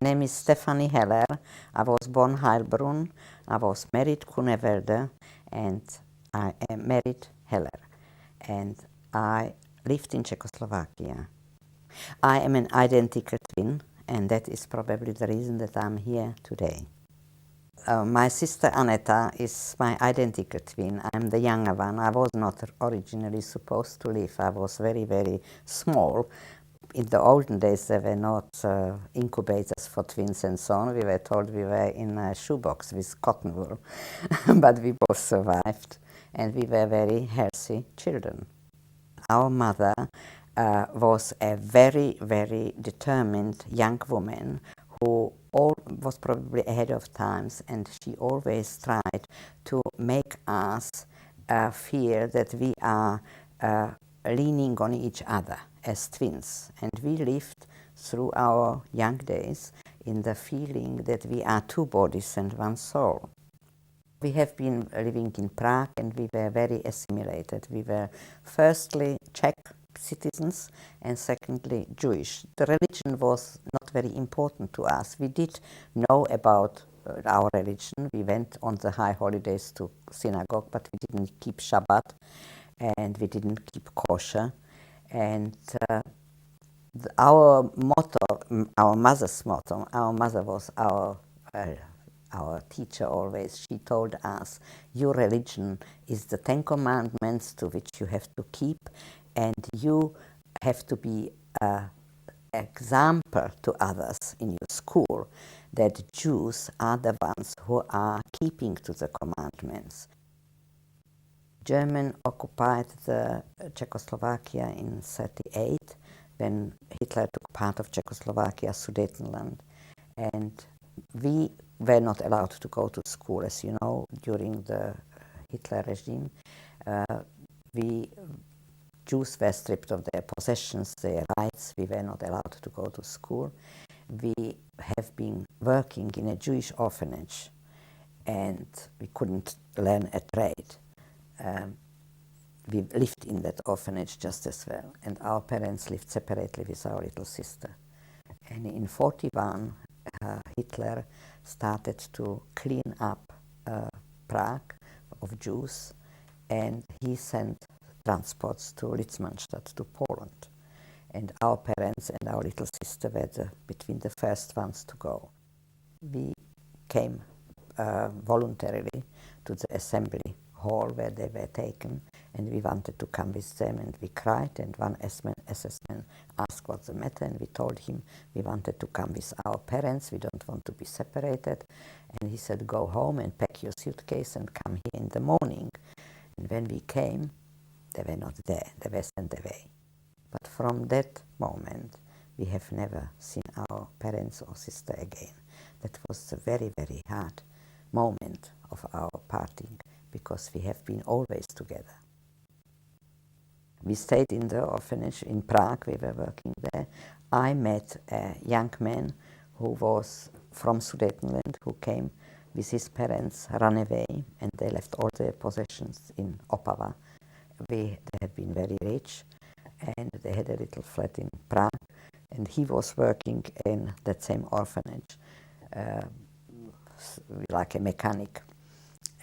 name is Stefanie Heller. I was born Heilbrunn. I was married Kunevelde, and I am married Heller. And I lived in Czechoslovakia. I am an identical twin, and that is probably the reason that I'm here today. My sister Annetta is my identical twin. I'm the younger one. I was not originally supposed to live. I was very, very small. In the olden days, there were not incubators for twins and so on. We were told we were in a shoebox with cotton wool, but we both survived, and we were very healthy children. Our mother was a very, very determined young woman who was probably ahead of times, and she always tried to make us feel that we are leaning on each other as twins. And we lived through our young days in the feeling that we are two bodies and one soul. We have been living in Prague, and we were very assimilated. We were firstly Czech citizens and secondly Jewish. The religion was not very important to us. We did know about our religion. We went on the high holidays to synagogue, but we didn't keep Shabbat and we didn't keep kosher. And our motto, our mother's motto, our mother was our teacher always. She told us, your religion is the 10 commandments to which you have to keep, and you have to be an example to others in your school that Jews are the ones who are keeping to the commandments. Germans occupied the Czechoslovakia in 1938 when Hitler took part of Czechoslovakia, Sudetenland, and we were not allowed to go to school, as you know, during the Hitler regime. Jews were stripped of their possessions, their rights. We were not allowed to go to school. We have been working in a Jewish orphanage, and we couldn't learn a trade. We lived in that orphanage just as well, and our parents lived separately with our little sister. And in 1941, Hitler started to clean up Prague of Jews, and he sent transports to Litzmannstadt, to Poland. And our parents and our little sister were between the first ones to go. We came voluntarily to the assembly hall where they were taken, and we wanted to come with them, and we cried, and one SS man asked what's the matter, and we told him we wanted to come with our parents, we don't want to be separated. And he said, go home and pack your suitcase and come here in the morning. And when we came, they were not there, they were sent away. But from that moment, we have never seen our parents or sister again. That was a very, very hard moment of our parting, because we have been always together. We stayed in the orphanage in Prague, we were working there. I met a young man who was from Sudetenland, who came with his parents, ran away, and they left all their possessions in Opava. They had been very rich, and they had a little flat in Prague, and he was working in that same orphanage, like a mechanic.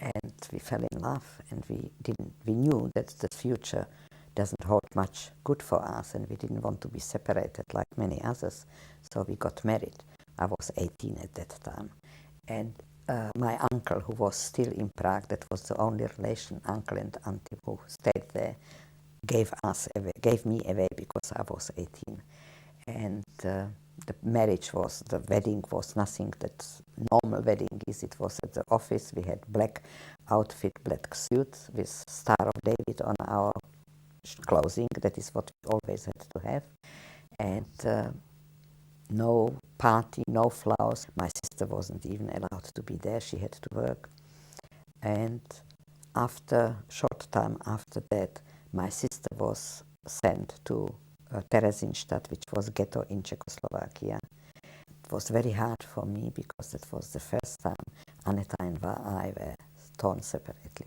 And we fell in love, and we knew that the future doesn't hold much good for us, and we didn't want to be separated like many others, so we got married. I was 18 at that time, and my uncle, who was still in Prague, that was the only relation, uncle and auntie who stayed there, gave me away because I was 18. And the wedding was nothing that normal wedding is. It was at the office. We had black outfit, black suit with Star of David on our clothing. That is what we always had to have. And no party, no flowers. My sister wasn't even allowed to be there. She had to work. And short time after that, my sister was sent to Theresienstadt, which was a ghetto in Czechoslovakia. It was very hard for me because it was the first time Annetta and I were torn separately.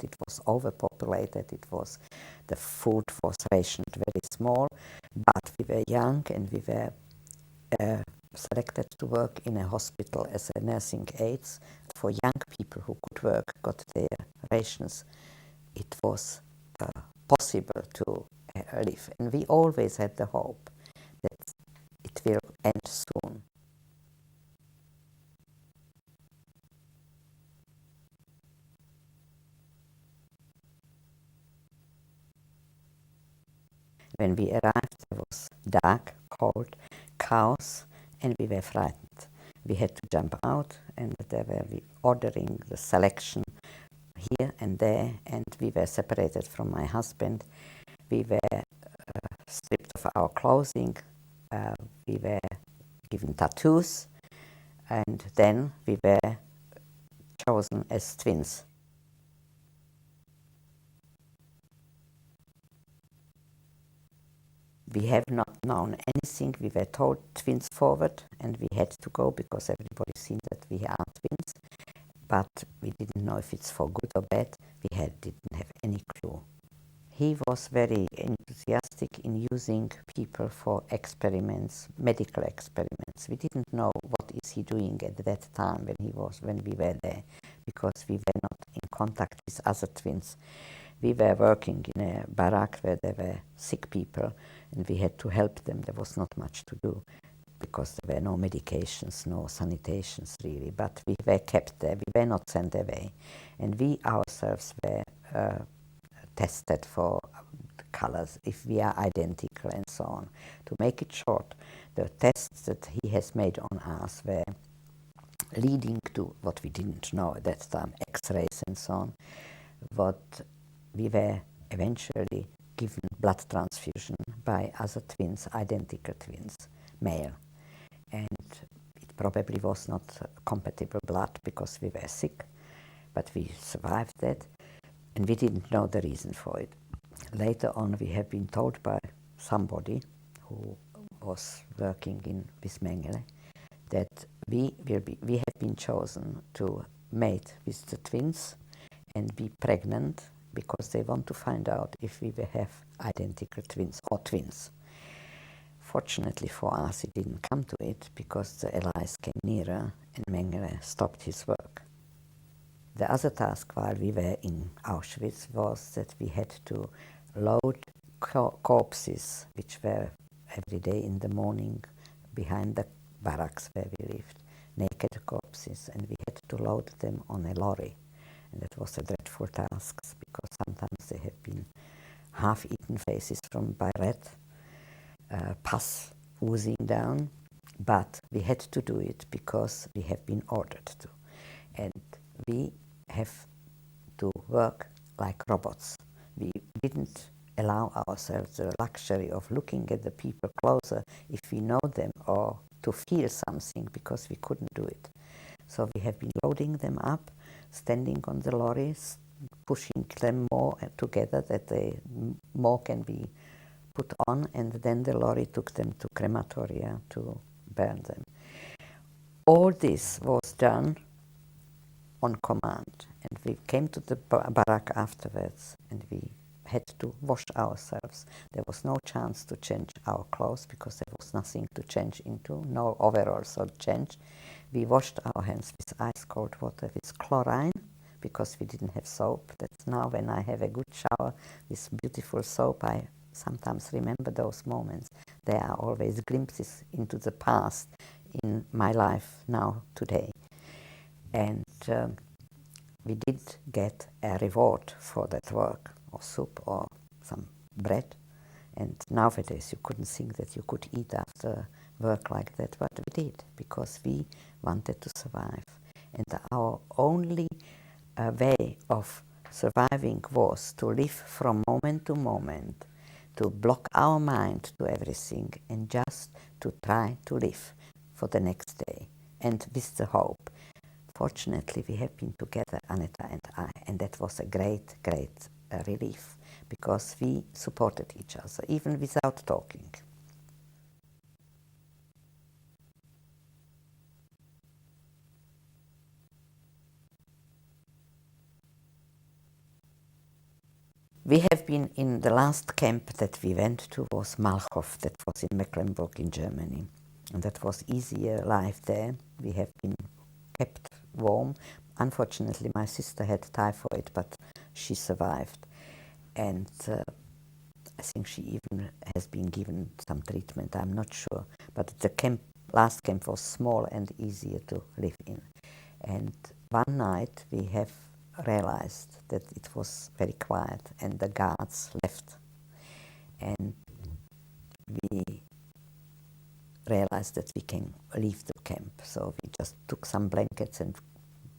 that it was overpopulated, the food was rationed very small, but we were young and we were selected to work in a hospital as a nursing aides for young people who could work, got their rations. It was possible to live, and we always had the hope that it will end soon. When we arrived, there was dark, cold, chaos, and we were frightened. We had to jump out, and they were ordering the selection here and there, and we were separated from my husband. We were stripped of our clothing, we were given tattoos, and then we were chosen as twins. We have not known anything. We were told twins forward, and we had to go because everybody seen that we are twins, but we didn't know if it's for good or bad. We didn't have any clue. He was very enthusiastic in using people for experiments, medical experiments. We didn't know what is he doing at that time when we were there, because we were not in contact with other twins. We were working in a barrack where there were sick people, and we had to help them. There was not much to do because there were no medications, no sanitations really, but we were kept there. We were not sent away, and we ourselves were tested for colors, if we are identical and so on. To make it short, the tests that he has made on us were leading to what we didn't know at that time, X-rays and so on. What we were eventually given blood transfusion by other twins, identical twins, male. And it probably was not compatible blood because we were sick, but we survived that. And we didn't know the reason for it. Later on, we have been told by somebody who was working with Mengele that we have been chosen to mate with the twins and be pregnant because they want to find out if we will have identical twins or twins. Fortunately for us, it didn't come to it because the allies came nearer and Mengele stopped his work. The other task while we were in Auschwitz was that we had to load corpses, which were every day in the morning behind the barracks where we lived, naked corpses, and we had to load them on a lorry. And that was a dreadful task because sometimes they have been half-eaten faces by rat, pus oozing down, but we had to do it because we have been ordered to. And we have to work like robots. We didn't allow ourselves the luxury of looking at the people closer if we know them or to feel something because we couldn't do it. So we have been loading them up, standing on the lorries, pushing them more together that they more can be put on, and then the lorry took them to crematoria to burn them. All this was done on command, and we came to the barrack afterwards and we had to wash ourselves. There was no chance to change our clothes because there was nothing to change into, no overalls or change. We washed our hands with ice cold water with chlorine because we didn't have soap. That's now when I have a good shower with beautiful soap, I sometimes remember those moments. There are always glimpses into the past in my life now, today. And we did get a reward for that work, or soup or some bread. And nowadays you couldn't think that you could eat after work like that, but we did because we wanted to survive. And our only way of surviving was to live from moment to moment, to block our mind to everything and just to try to live for the next day and with the hope. Fortunately, we have been together, Annetta and I, and that was a great, great relief because we supported each other, even without talking. We have been in the last camp that we went to was Malchow, that was in Mecklenburg in Germany. And that was easier life there. We have been kept warm. Unfortunately, my sister had typhoid, but she survived. And I think she even has been given some treatment, I'm not sure. But the last camp was small and easier to live in. And one night we have realized that it was very quiet and the guards left. And we realized that we can leave the camp. So we just took some blankets and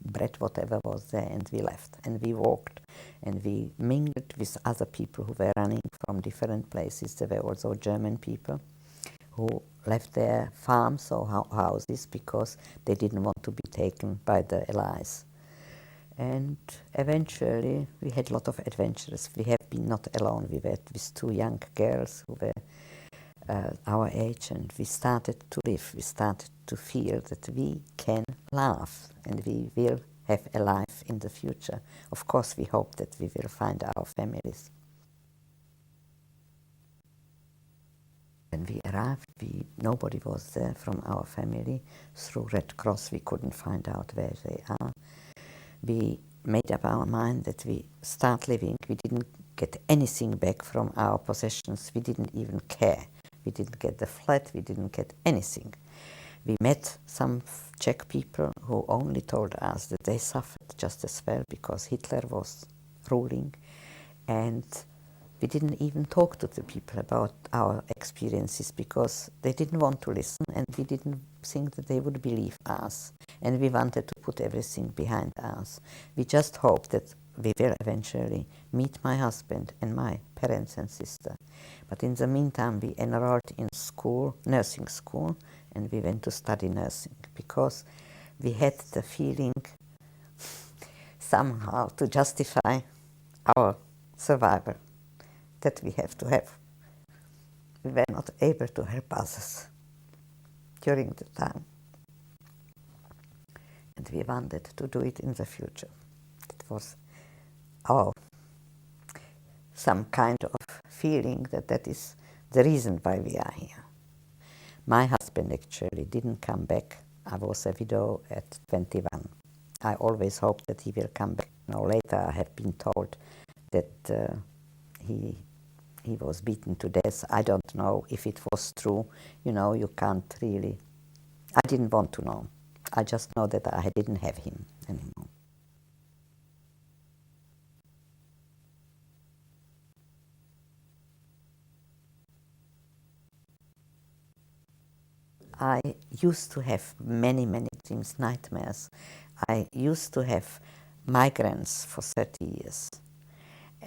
bread, whatever was there, and we left. And we walked and we mingled with other people who were running from different places. There were also German people who left their farms or houses because they didn't want to be taken by the Allies. And eventually we had a lot of adventures. We have been not alone. We were with two young girls who were our age, and we started to live. We started to feel that we can laugh and we will have a life in the future. Of course, we hope that we will find our families. When we arrived, nobody was there from our family. Through Red Cross, we couldn't find out where they are. We made up our mind that we start living. We didn't get anything back from our possessions. We didn't even care. We didn't get the flat. We didn't get anything. We met some Czech people who only told us that they suffered just as well because Hitler was ruling, and we didn't even talk to the people about our experiences because they didn't want to listen, and we didn't think that they would believe us, and we wanted to put everything behind us. We just hoped that we will eventually meet my husband and my parents and sister. But in the meantime, we enrolled in school, nursing school, and we went to study nursing because we had the feeling somehow to justify our survival that we have to have. We were not able to help others during the time, and we wanted to do it in the future. It was some kind of feeling that is the reason why we are here. My husband actually didn't come back. I was a widow at 21. I always hoped that he will come back. Later I have been told that he was beaten to death. I don't know if it was true. You can't really. I didn't want to know. I just know that I didn't have him anymore. I used to have many dreams, nightmares. I used to have migraines for 30 years.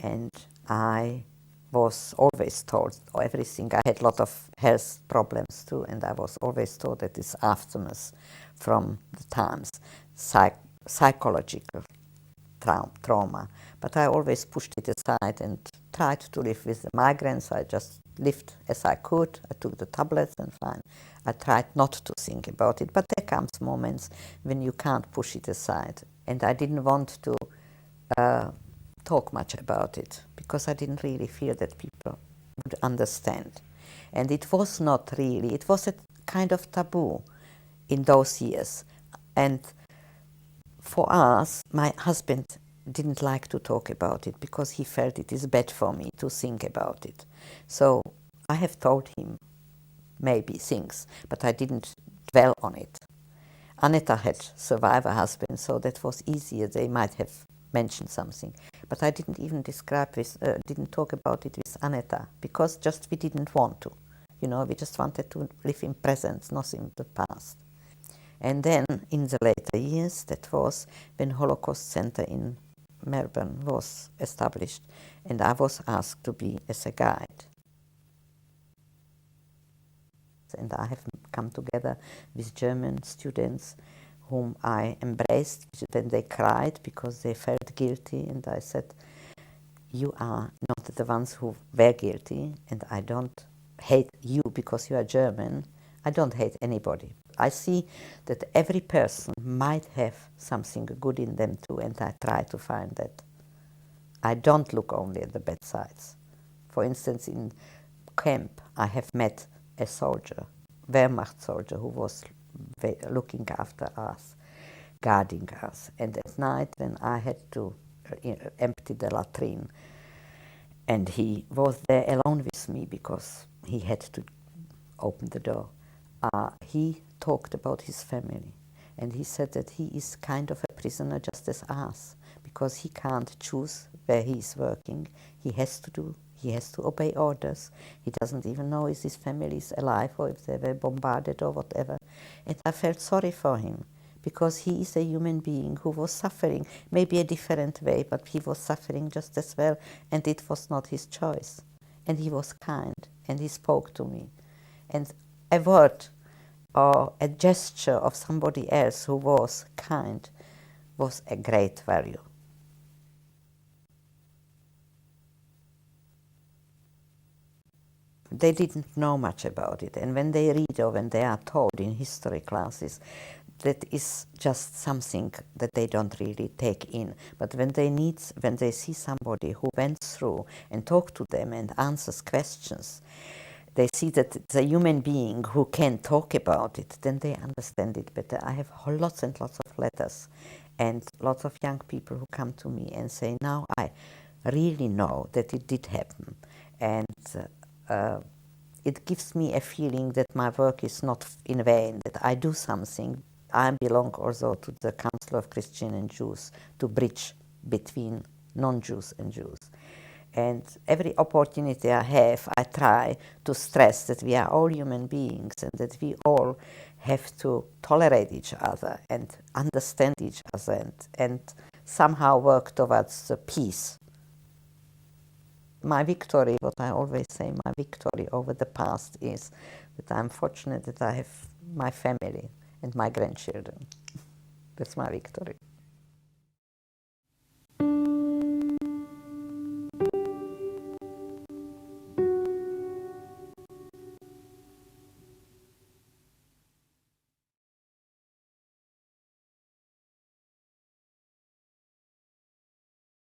And I was always told everything. I had a lot of health problems too, and I was always told that it's aftermath from the times, psychological trauma. But I always pushed it aside and tried to live with the migraines. I just lived as I could. I took the tablets and fine. I tried not to think about it, but there comes moments when you can't push it aside. And I didn't want to talk much about it because I didn't really feel that people would understand. And it was not really, it was a kind of taboo in those years. And for us, my husband didn't like to talk about it because he felt it is bad for me to think about it. So I have told him maybe things, but I didn't dwell on it. Annetta had survived her husband, so that was easier. They might have mentioned something. But I didn't even didn't talk about it with Annetta because just we didn't want to. We just wanted to live in present, not in the past. And then in the later years, that was when Holocaust Center in Melbourne was established, and I was asked to be as a guide. And I have come together with German students whom I embraced when they cried because they felt guilty, and I said, you are not the ones who were guilty, and I don't hate you because you are German. I don't hate anybody. I see that every person might have something good in them too, and I try to find that. I don't look only at the bad sides. For instance, in camp, I have met a soldier, Wehrmacht soldier, who was looking after us, guarding us. And at night, when I had to empty the latrine, and he was there alone with me because he had to open the door, he talked about his family. And he said that he is kind of a prisoner just as us, because he can't choose where he is working. He has to obey orders. He doesn't even know if his family is alive or if they were bombarded or whatever. And I felt sorry for him, because he is a human being who was suffering, maybe a different way, but he was suffering just as well, and it was not his choice. And he was kind, and he spoke to me. And a word or a gesture of somebody else who was kind was a great value. They didn't know much about it, and when they read or when they are told in history classes, that is just something that they don't really take in. But when they see somebody who went through and talk to them and answers questions, they see that it's a human being who can talk about it, then they understand it better. I have lots and lots of letters and lots of young people who come to me and say, now I really know that it did happen. And it gives me a feeling that my work is not in vain, that I do something. I belong also to the Council of Christians and Jews to bridge between non-Jews and Jews. And every opportunity I have, I try to stress that we are all human beings and that we all have to tolerate each other and understand each other and somehow work towards the peace. My victory, what I always say, my victory over the past is that I'm fortunate that I have my family and my grandchildren. That's my victory.